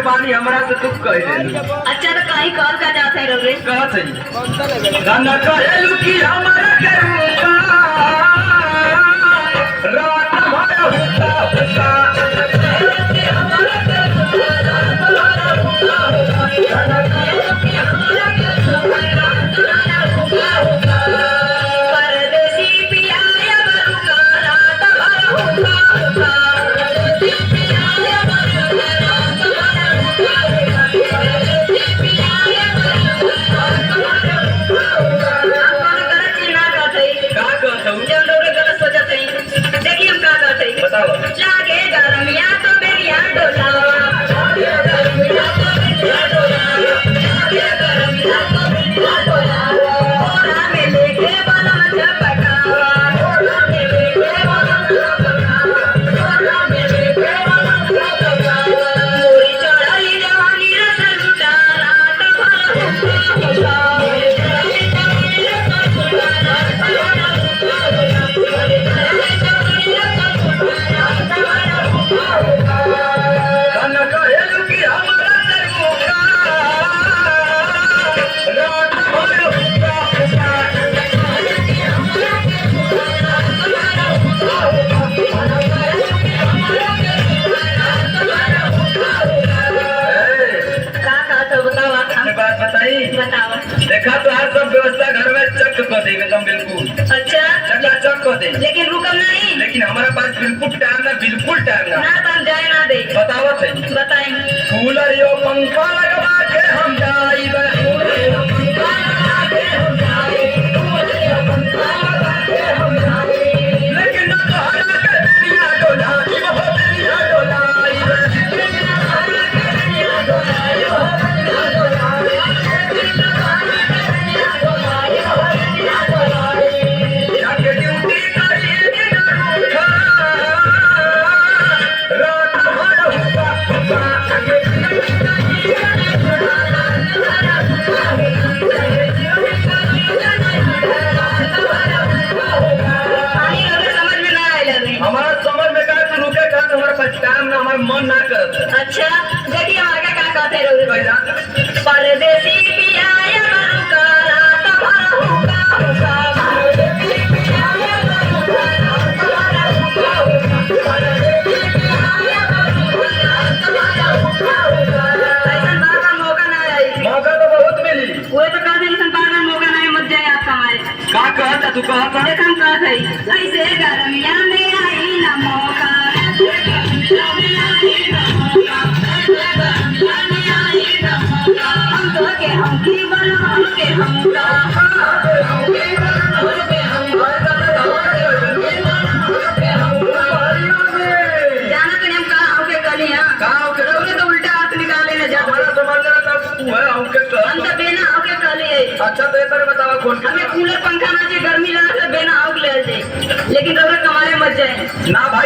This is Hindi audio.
के पानी हमरा से तू कह दे। अच्छा तो कहीं कॉल का जाते हैं रे कहत है गाना कहलू कि हमरा के रूपा रात भर होता होता परदेसी पिया या बरुका रात भर होता होता परदेसी पिया या बरुका रात भर होता होता परदेसी पिया या बरुका रात भर होता होता हम गलत चीज ना कहते का कहत हूं जब लोग गलत सोचते हैं देखिए हम का कहते हैं बताओ लागे गरमिया तो बेरिया डोलावा लागे गरमिया तो बेरिया डोलावा लागे गरमिया तो बेरिया डोलावा ओरा में लेके बलम झपकावा ओरा में लेके बलम झपकावा ओरा में लेके बलम झपकावा मोरी चढ़ाई जवानी रस लुटा रात भर होता मोरी चढ़ाई जवानी रस लुटा रात भर होता मोरी चढ़ाई जवानी रस लुटा रात भर होता गाना कहलू कि हमरा से रूपा रात भर होता होता का कहत हो बतावा हमने बात बताई बतावा देखा तो हर सब व्यवस्था घर में चक कर देंगे एकदम बिल्कुल अच्छा चका चक कर देंगे लेकिन रुकम नहीं लेकिन हमारे पास बिल्कुल टाइम ना बिल्कुल टाइम ना ना तो हम जाए ना दे बतावत है बताएंगे कूलर यो पंखा लगवा के हम जाइबे लेकिन ना तो हरा के दुनिया डोलाई हो दुनिया डोलाई जाके ड्यूटी करिए ना रात भर होता पानी लोग समझ में ना आए लगे हमारा समझ में का तू रुके का हमारा पास काम ना हमारा मन ना करत अच्छा देखिए हम आगे क्या कहते रहोगे कैसा परदेसी पिया या बरुका रात भर होता होता परदेसी पिया या बरुका रात भर होता होता परदेसी पिया या बरुका रात भर होता होता ऐसा बार-बार मौका ना आई मौका तो बहुत मिली वो तो कह दें बार-बार मौका ना मत जाए आप हमारे का कहता तू कहता देख हम कहत है ऐसे गरमिया में आई ना मौका ऐसे गरमिया में आई ना मौका ऐसे गरमिया में आई ना मौका हम तो के हम की बना हम के हम का हम के बना हम के हम जाना तो हम कहा हम के कलिया गाँव के लोग तो उल्टा हाथ निकाले ना जा हमारा समझ में आता तू है हमके हम तो बिना हम के कलिए अच्छा तो एक बार बतावा कौन हमें कूलर पंखा ना चाहिए गर्मी लगा तो बिना आग ले जाए लेकिन कमरे मत जाए ना भाई